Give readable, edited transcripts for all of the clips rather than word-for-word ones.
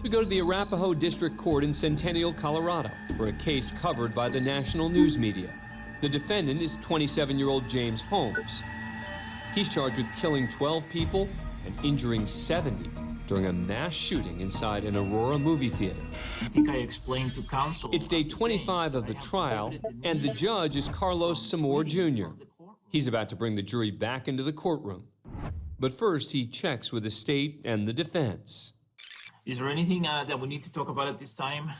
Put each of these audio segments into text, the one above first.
We go to the Arapahoe District Court in Centennial, Colorado, for a case covered by the national news media. The defendant is 27-year-old James Holmes. He's charged with killing 12 people and injuring 70 during a mass shooting inside an Aurora movie theater. I think I explained to counsel. It's day 25 of the trial, and the judge is Carlos Samore Jr. He's about to bring the jury back into the courtroom. But first, he checks with the state and the defense. Is there anything that we need to talk about at this time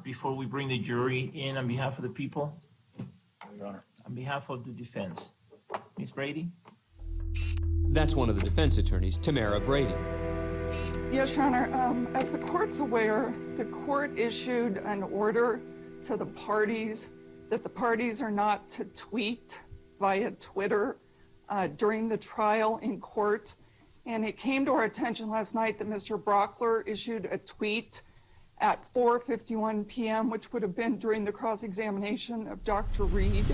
before we bring the jury in on behalf of the people? Your Honor. On behalf of the defense. Ms. Brady? That's one of the defense attorneys, Tamara Brady. Yes, Your Honor. As the court's aware, the court issued an order to the parties that the parties are not to tweet via Twitter during the trial in court. And it came to our attention last night that Mr. Brockler issued a tweet at 4:51 p.m., which would have been during the cross-examination of Dr. Reed.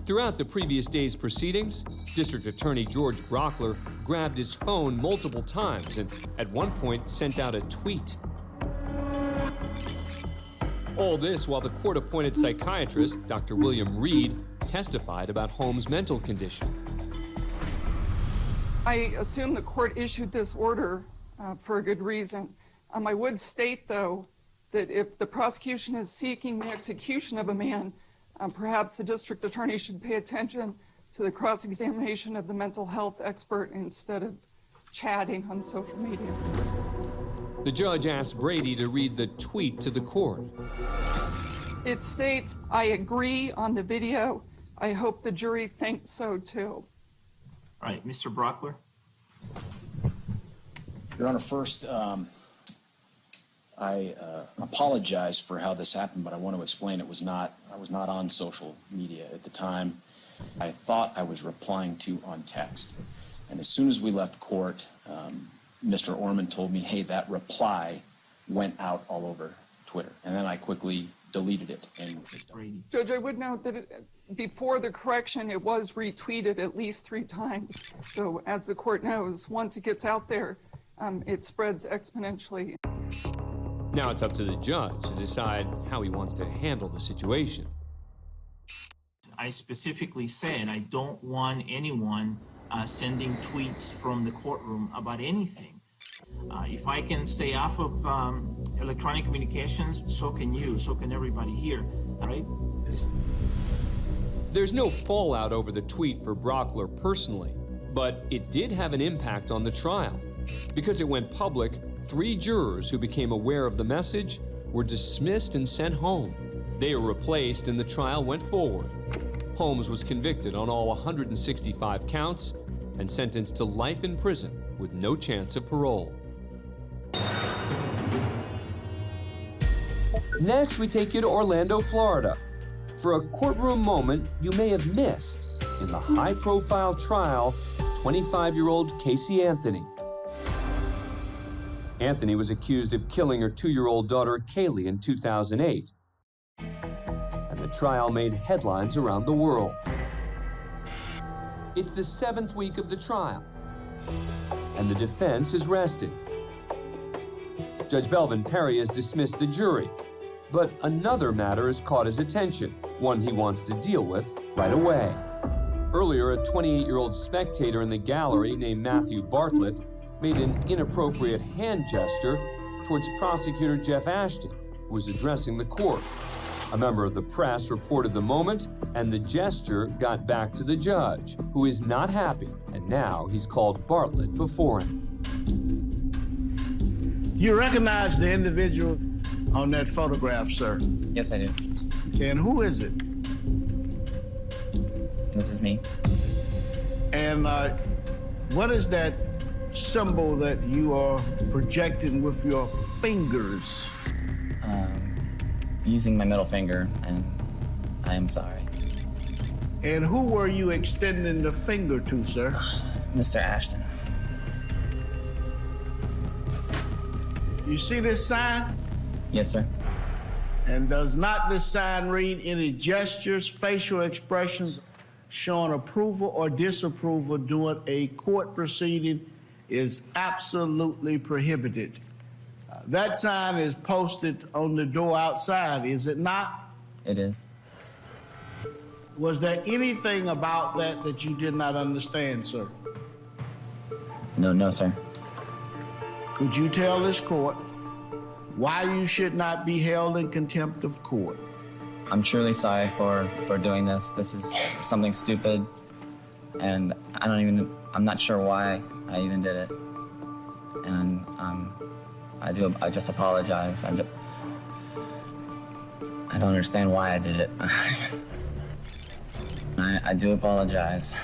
Throughout the previous day's proceedings, District Attorney George Brockler grabbed his phone multiple times and at one point sent out a tweet. All this while the court-appointed psychiatrist, Dr. William Reed, testified about Holmes' mental condition. I assume the court issued this order for a good reason. I would state, though, that if the prosecution is seeking the execution of a man, perhaps the district attorney should pay attention to the cross-examination of the mental health expert instead of chatting on social media. The judge asked Brady to read the tweet to the court. It states, "I agree on the video. I hope the jury thinks so, too." All right, Mr. Brockler? Your Honor, first, I apologize for how this happened, but I want to explain I was not on social media at the time. I thought I was replying to on text. And as soon as we left court, Mr. Orman told me, hey, that reply went out all over Twitter. And then I quickly deleted it. And Judge, I would note that before the correction, it was retweeted at least 3 times. So as the court knows, once it gets out there, it spreads exponentially. Now it's up to the judge to decide how he wants to handle the situation. I specifically said I don't want anyone sending tweets from the courtroom about anything. If I can stay off of electronic communications, so can you, so can everybody here, all right? There's no fallout over the tweet for Brockler personally, but it did have an impact on the trial. Because it went public, 3 jurors who became aware of the message were dismissed and sent home. They were replaced and the trial went forward. Holmes was convicted on all 165 counts and sentenced to life in prison with no chance of parole. Next, we take you to Orlando, Florida, for a courtroom moment you may have missed in the high-profile trial of 25-year-old Casey Anthony. Anthony was accused of killing her 2-year-old daughter, Kaylee, in 2008. And the trial made headlines around the world. It's the 7th week of the trial, and the defense is rested. Judge Belvin Perry has dismissed the jury, but another matter has caught his attention, one he wants to deal with right away. Earlier, a 28-year-old spectator in the gallery named Matthew Bartlett made an inappropriate hand gesture towards Prosecutor Jeff Ashton, who was addressing the court. A member of the press reported the moment, and the gesture got back to the judge, who is not happy, and now he's called Bartlett before him. You recognize the individual on that photograph, sir? Yes, I do. Okay, and who is it? This is me. And what is that symbol that you are projecting with your fingers? Using my middle finger, and I am sorry. And who were you extending the finger to, sir? Mr. Ashton. You see this sign? Yes, sir. And does not this sign read any gestures, facial expressions showing approval or disapproval during a court proceeding is absolutely prohibited. That sign is posted on the door outside, is it not? It is. Was there anything about that you did not understand, sir? No, sir. Could you tell this court why you should not be held in contempt of court? I'm truly sorry for doing this. This is something stupid, and I'm not sure why I even did it. And I just apologize. I don't understand why I did it. I do apologize.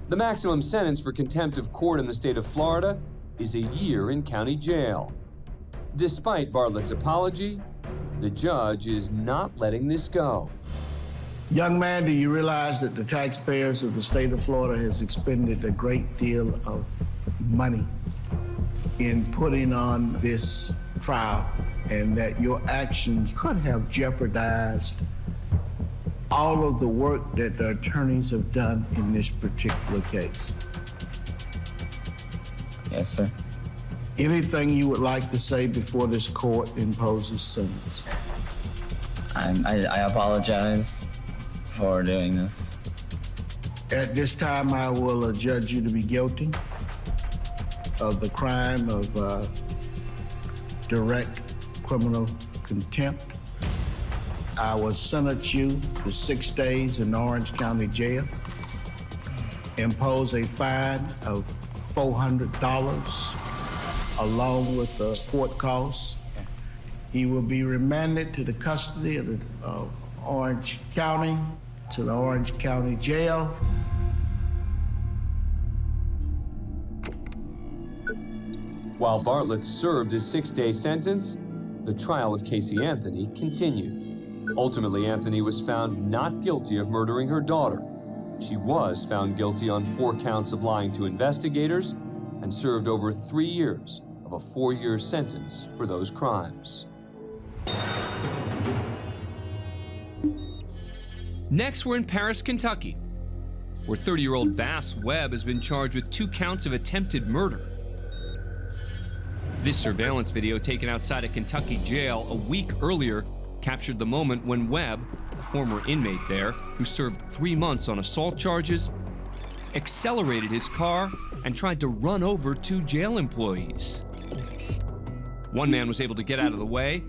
The maximum sentence for contempt of court in the state of Florida is a year in county jail. Despite Bartlett's apology, the judge is not letting this go. Young man, do you realize that the taxpayers of the state of Florida has expended a great deal of money in putting on this trial, and that your actions could have jeopardized all of the work that the attorneys have done in this particular case? Yes, sir. Anything you would like to say before this court imposes sentence? I apologize for doing this. At this time, I will adjudge you to be guilty of the crime of direct criminal contempt. I will sentence you to 6 days in Orange County Jail, impose a fine of $400 along with the court costs. He will be remanded to the custody of Orange County, to the Orange County Jail. While Bartlett served his 6-day sentence, the trial of Casey Anthony continued. Ultimately, Anthony was found not guilty of murdering her daughter. She was found guilty on 4 counts of lying to investigators and served over 3 years of a 4-year sentence for those crimes. Next, we're in Paris, Kentucky, where 30-year-old Bass Webb has been charged with 2 counts of attempted murder. This surveillance video taken outside a Kentucky jail a week earlier captured the moment when Webb, a former inmate there who served 3 months on assault charges, accelerated his car and tried to run over 2 jail employees. One man was able to get out of the way,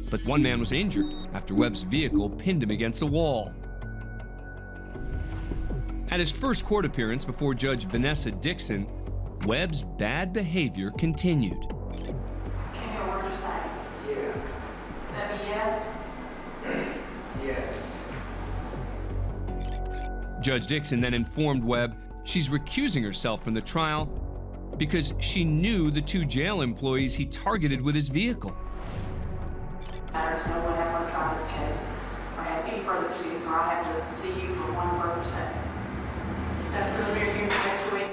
but one man was injured after Webb's vehicle pinned him against the wall. At his first court appearance before Judge Vanessa Dixon, Webb's bad behavior continued. Judge Dixon then informed Webb she's recusing herself from the trial because she knew the 2 jail employees he targeted with his vehicle. There's no way I'm going to try this case or have any further proceedings, or I have to see you for one further step. Except for the very next week.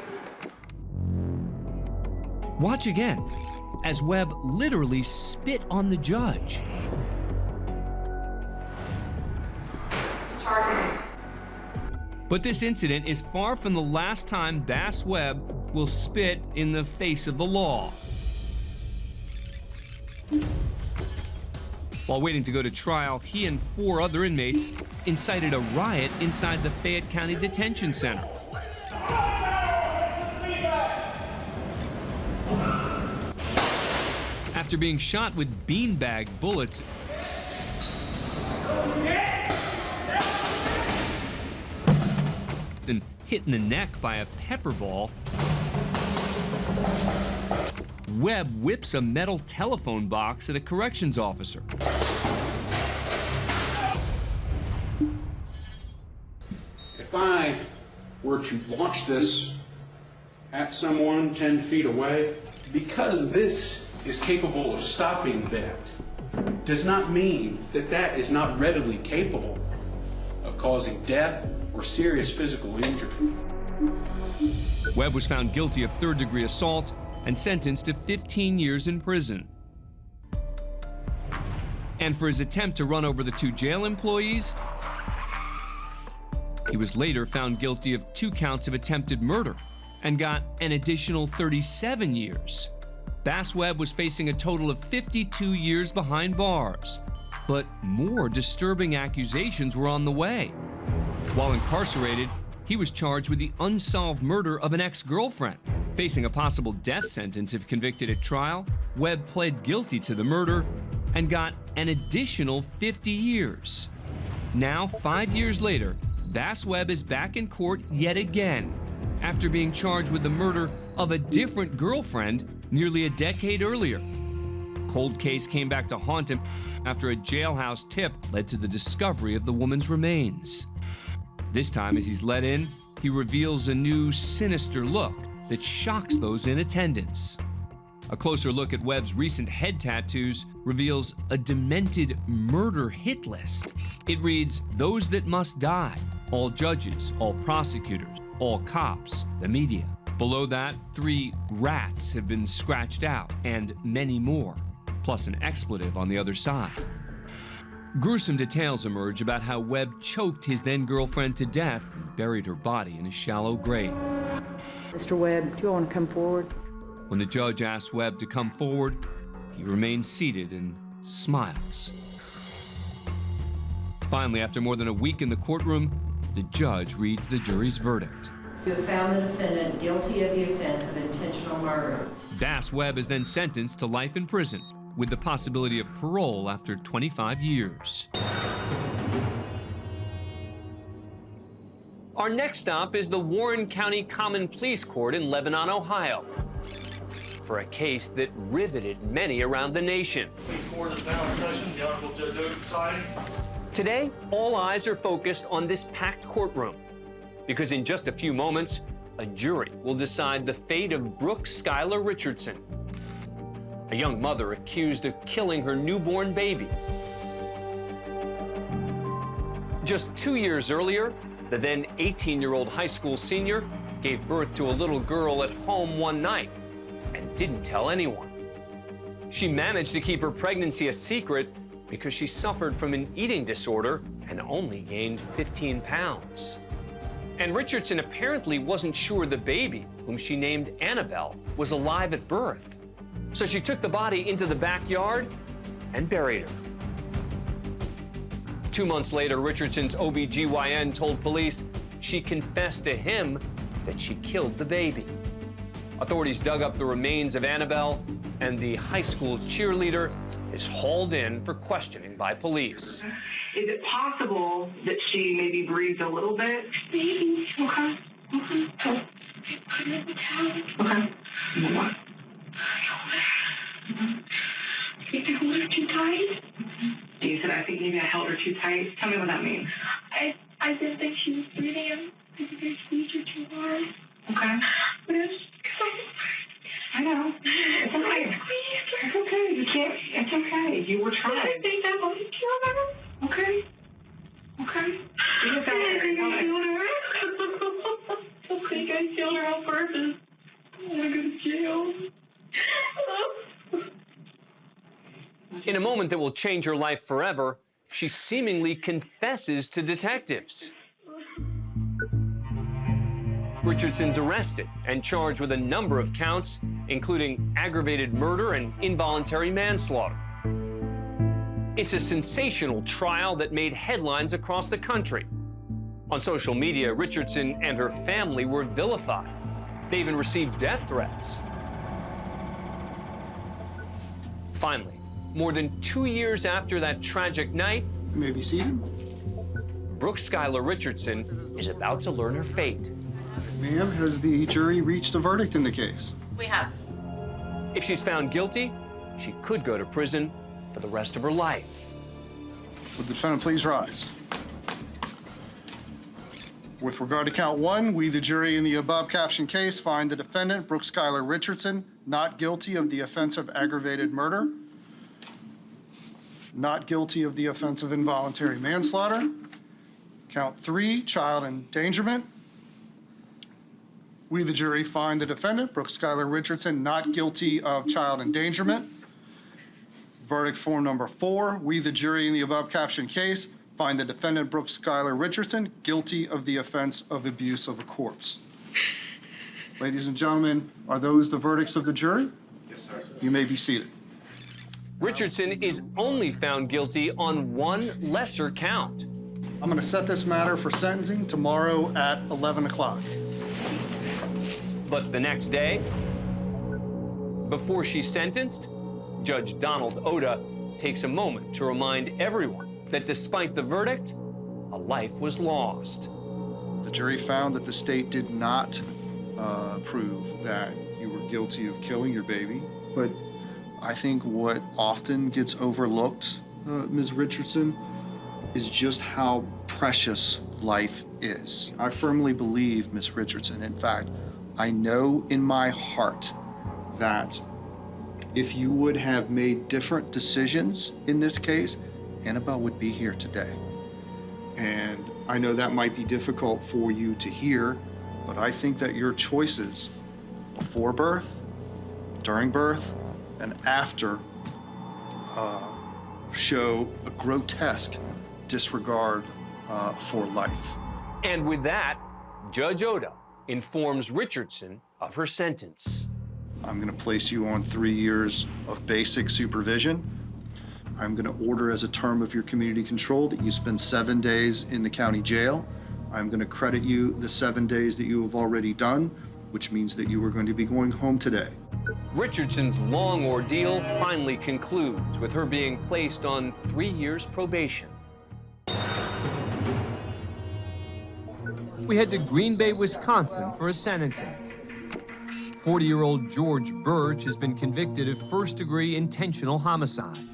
Watch again as Webb literally spit on the judge. But this incident is far from the last time Bass Webb will spit in the face of the law. While waiting to go to trial, he and 4 other inmates incited a riot inside the Fayette County Detention Center. After being shot with beanbag bullets, then hit in the neck by a pepper ball, Webb whips a metal telephone box at a corrections officer. If I were to launch this at someone 10 feet away, because this is capable of stopping that, does not mean that that is not readily capable of causing death or serious physical injury. Webb was found guilty of 3rd-degree assault and sentenced to 15 years in prison. And for his attempt to run over the 2 jail employees, he was later found guilty of 2 counts of attempted murder and got an additional 37 years. Bass Webb was facing a total of 52 years behind bars, but more disturbing accusations were on the way. While incarcerated, he was charged with the unsolved murder of an ex-girlfriend. Facing a possible death sentence if convicted at trial, Webb pled guilty to the murder and got an additional 50 years. Now, 5 years later, Bass Webb is back in court yet again after being charged with the murder of a different girlfriend nearly a decade earlier. The cold case came back to haunt him after a jailhouse tip led to the discovery of the woman's remains. This time, as he's let in, he reveals a new sinister look that shocks those in attendance. A closer look at Webb's recent head tattoos reveals a demented murder hit list. It reads, "Those that must die, all judges, all prosecutors, all cops, the media." Below that, 3 rats have been scratched out, and many more, plus an expletive on the other side. Gruesome details emerge about how Webb choked his then-girlfriend to death and buried her body in a shallow grave. Mr. Webb, do you want to come forward? When the judge asks Webb to come forward, he remains seated and smiles. Finally, after more than a week in the courtroom, the judge reads the jury's verdict. You have found the defendant guilty of the offense of intentional murder. Bass Webb is then sentenced to life in prison, with the possibility of parole after 25 years. Our next stop is the Warren County Common Pleas Court in Lebanon, Ohio, for a case that riveted many around the nation. Please court is now in session. The Honorable Judge Oak presiding. Today, all eyes are focused on this packed courtroom, because in just a few moments, a jury will decide the fate of Brooke Skylar Richardson, a young mother accused of killing her newborn baby. Just 2 years earlier, the then 18-year-old high school senior gave birth to a little girl at home one night and didn't tell anyone. She managed to keep her pregnancy a secret because she suffered from an eating disorder and only gained 15 pounds. And Richardson apparently wasn't sure the baby, whom she named Annabelle, was alive at birth. So she took the body into the backyard and buried her. 2 months later, Richardson's OBGYN told police she confessed to him that she killed the baby. Authorities dug up the remains of Annabelle, and the high school cheerleader is hauled in for questioning by police. Is it possible that she maybe breathed a little bit? Maybe. Okay. Okay. Put it in the towel. Okay. And what? I think I held her too tight. You said I think maybe I held her too tight. Tell me what that means. I didn't think she was breathing. I think I squeezed her too hard. Okay. But it was because I know. It's okay. It's okay. You can't. It's okay. You were trying. I think that was killed her. Okay. Okay. I think I killed her on purpose. I'm gonna go to jail. In a moment that will change her life forever, she seemingly confesses to detectives. Richardson's arrested and charged with a number of counts, including aggravated murder and involuntary manslaughter. It's a sensational trial that made headlines across the country. On social media, Richardson and her family were vilified. They even received death threats. Finally, more than 2 years after that tragic night, You may be seated. Brooke Skylar Richardson is about to learn her fate. Ma'am, has the jury reached a verdict in the case? We have. If she's found guilty, she could go to prison for the rest of her life. Would the defendant please rise? With regard to count 1, we, the jury in the above captioned case, find the defendant, Brooke Skylar Richardson, not guilty of the offense of aggravated murder, not guilty of the offense of involuntary manslaughter. Count 3, child endangerment. We, the jury, find the defendant, Brooke Skylar Richardson, not guilty of child endangerment. Verdict form number 4, we, the jury in the above captioned case, find the defendant, Brooke Skylar Richardson, guilty of the offense of abuse of a corpse. Ladies and gentlemen, are those the verdicts of the jury? Yes, sir. You may be seated. Richardson is only found guilty on one lesser count. I'm going to set this matter for sentencing tomorrow at 11 o'clock. But the next day, before she's sentenced, Judge Donald Oda takes a moment to remind everyone that despite the verdict, a life was lost. The jury found that the state did not prove that you were guilty of killing your baby, but I think what often gets overlooked, Ms. Richardson, is just how precious life is. I firmly believe, Ms. Richardson, in fact, I know in my heart that if you would have made different decisions in this case, Annabelle would be here today. And I know that might be difficult for you to hear, but I think that your choices before birth, during birth, and after show a grotesque disregard for life. And with that, Judge Oda informs Richardson of her sentence. I'm going to place you on 3 years of basic supervision. I'm going to order as a term of your community control that you spend 7 days in the county jail. I'm going to credit you the 7 days that you have already done, which means that you are going to be going home today. Richardson's long ordeal finally concludes with her being placed on 3 years probation. We head to Green Bay, Wisconsin for a sentencing. 40-year-old George Burch has been convicted of first-degree intentional homicide.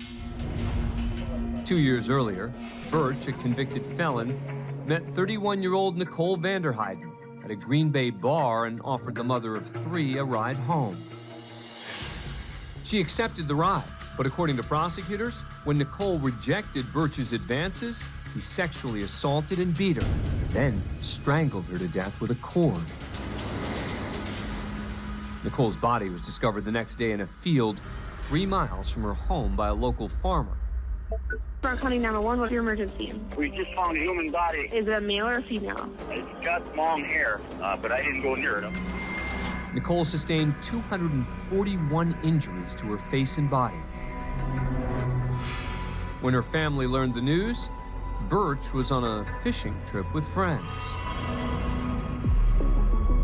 2 years earlier, Burch, a convicted felon, met 31-year-old Nicole Vanderheiden at a Green Bay bar and offered the mother of 3 a ride home. She accepted the ride, but according to prosecutors, when Nicole rejected Burch's advances, he sexually assaulted and beat her, then strangled her to death with a cord. Nicole's body was discovered the next day in a field 3 miles from her home by a local farmer. Burke County 911, what's your emergency? We just found a human body. Is it a male or a female? It's got long hair, but I didn't go near it. Nicole sustained 241 injuries to her face and body. When her family learned the news, Burch was on a fishing trip with friends.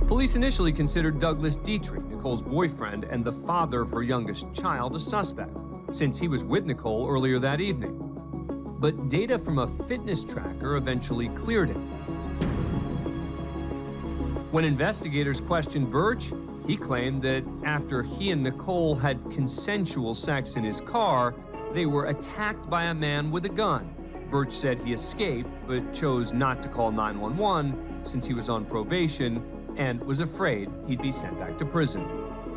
Police initially considered Douglas Dietrich, Nicole's boyfriend and the father of her youngest child, a suspect, since he was with Nicole earlier that evening. But data from a fitness tracker eventually cleared him. When investigators questioned Burch, he claimed that after he and Nicole had consensual sex in his car, they were attacked by a man with a gun. Burch said he escaped, but chose not to call 911 since he was on probation and was afraid he'd be sent back to prison.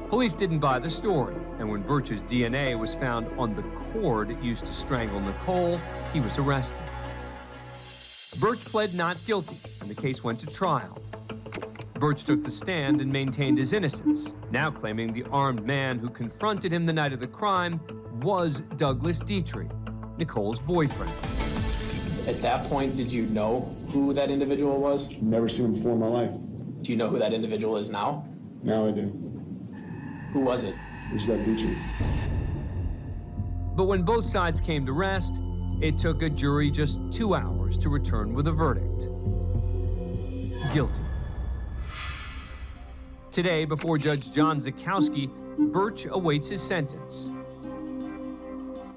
Police didn't buy the story, and when Burch's DNA was found on the cord used to strangle Nicole, he was arrested. Burch pled not guilty, and the case went to trial. Burch took the stand and maintained his innocence, now claiming the armed man who confronted him the night of the crime was Douglas Dietrich, Nicole's boyfriend. At that point, did you know who that individual was? Never seen him before in my life. Do you know who that individual is now? Now I do. Who was it? It was that Dietrich. But when both sides came to rest, it took a jury just 2 hours to return with a verdict. Guilty. Today, before Judge John Zukowski, Burch awaits his sentence.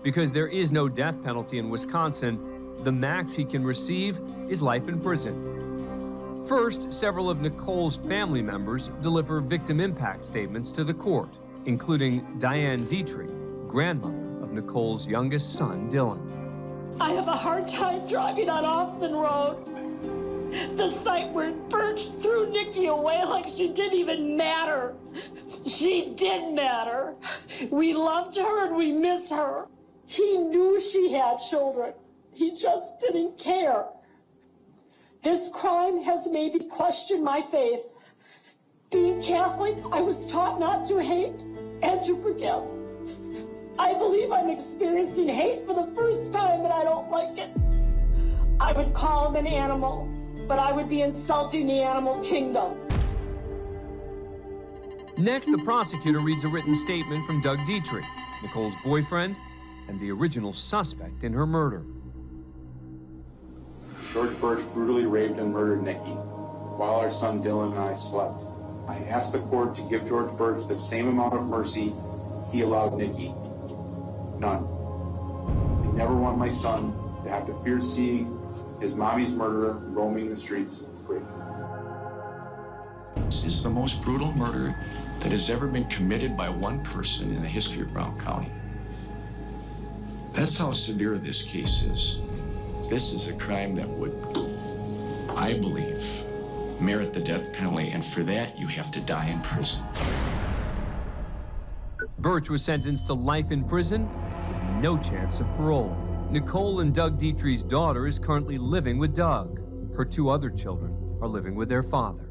Because there is no death penalty in Wisconsin, the max he can receive is life in prison. First, several of Nicole's family members deliver victim impact statements to the court, including Diane Dietrich, grandmother of Nicole's youngest son, Dylan. I have a hard time driving on Hoffman Road. The site where Burch threw Nikki away like she didn't even matter. She did matter. We loved her and we miss her. He knew she had children. He just didn't care. This crime has made me question my faith. Being Catholic, I was taught not to hate and to forgive. I believe I'm experiencing hate for the first time and I don't like it. I would call him an animal, but I would be insulting the animal kingdom. Next, the prosecutor reads a written statement from Doug Dietrich, Nicole's boyfriend and the original suspect in her murder. George Burch brutally raped and murdered Nikki while our son Dylan and I slept. I asked the court to give George Burch the same amount of mercy he allowed Nikki. None. I never want my son to have to fear seeing his mommy's murderer roaming the streets free. This is the most brutal murder that has ever been committed by one person in the history of Brown County. That's how severe this case is. This is a crime that would, I believe, merit the death penalty, and for that, you have to die in prison. Burch was sentenced to life in prison with no chance of parole. Nicole and Doug Dietrich's daughter is currently living with Doug. Her two other children are living with their father.